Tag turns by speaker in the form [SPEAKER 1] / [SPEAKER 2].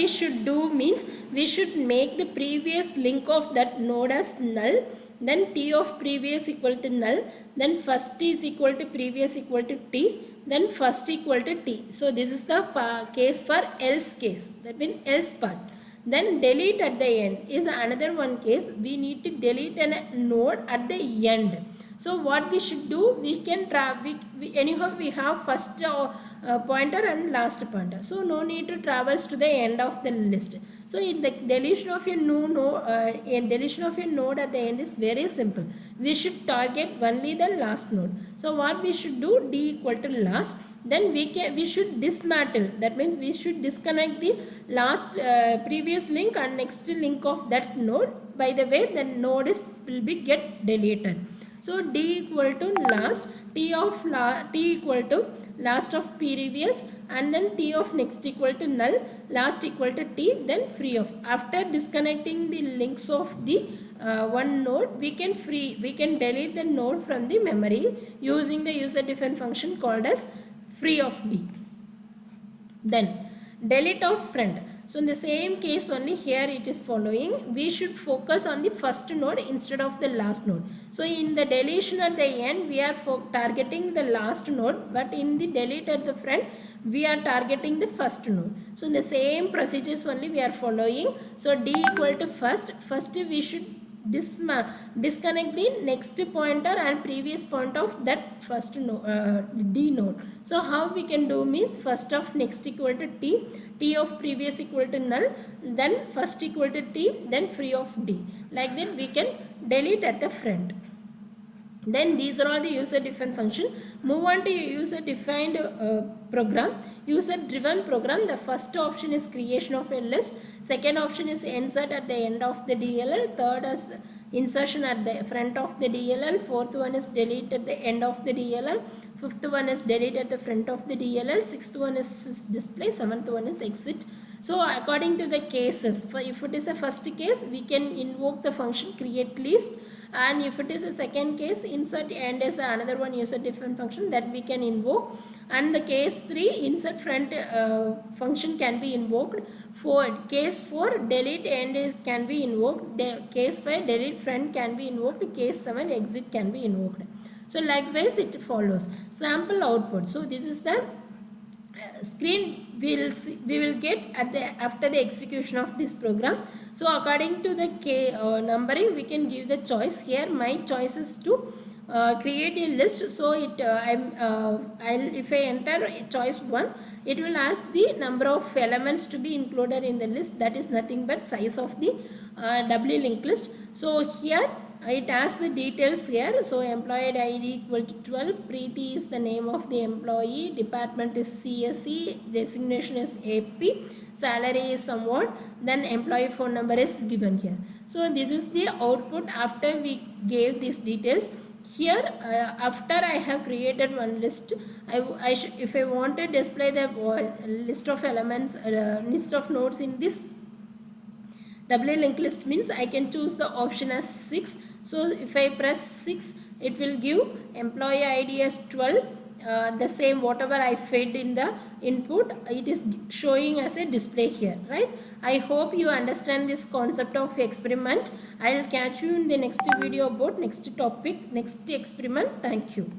[SPEAKER 1] we should do means we should make the previous link of that node as null, then t of previous equal to null, then first is equal to previous equal to t, then first equal to t. So this is the case for else case, that means else part. Then delete at the end is another one case. We need to delete a node at the end. So what we should do, we can anyhow we have first pointer and last pointer, so no need to traverse to the end of the list. So in the deletion of your deletion of your node at the end is very simple. We should target only the last node. So what we should do, d equal to last, then we should dismantle, that means we should disconnect the last previous link and next link of that node. By the way, the node will be get deleted. So d equal to last, t equal to last of previous, and then t of next equal to null, last equal to t, then free of. After disconnecting the links of the one node, we can delete the node from the memory using the user defined function called as free of d. Then delete of friend. So in the same case only, here it is following. We should focus on the first node instead of the last node. So in the deletion at the end, we are targeting the last node, but in the delete at the front, we are targeting the first node. So in the same procedures only we are following. So d equal to first we should disconnect the next pointer and previous point of that first d node. So how we can do means, first of next equal to t, t of previous equal to null, then first equal to t, then free of d. Like that we can delete at the front. Then these are all the user defined function. Move on to user defined program, user driven program. The first option is creation of a list, second option is insert at the end of the DLL, third is insertion at the front of the DLL, fourth one is delete at the end of the DLL, fifth one is delete at the front of the DLL, sixth one is display, seventh one is exit. So according to the cases, if it is a first case, we can invoke the function create list, and if it is a second case, insert end is another one user defined function that we can invoke. And the case 3, insert front function can be invoked. For case 4, delete end can be invoked. Case 5, delete front can be invoked. Case 7, exit can be invoked. So likewise it follows. Sample output. So this is the screen we will get at the after the execution of this program. So according to the numbering, we can give the choice. Here my choice is to create a list. So it if I enter choice 1, it will ask the number of elements to be included in the list, that is nothing but size of the doubly linked list. So here it asks the details here. So employee ID equal to 12, Preeti is the name of the employee, department is CSE, designation is AP, salary is somewhat, then employee phone number is given here. So this is the output after we gave these details. Here after I have created one list, if I want to display the list of elements, list of nodes in this doubly linked list, means I can choose the option as 6. So if I press 6, it will give employee ID as 12, the same whatever I fed in the input, it is showing as a display here, right? I hope you understand this concept of experiment. I will catch you in the next video about next topic, next experiment. Thank you.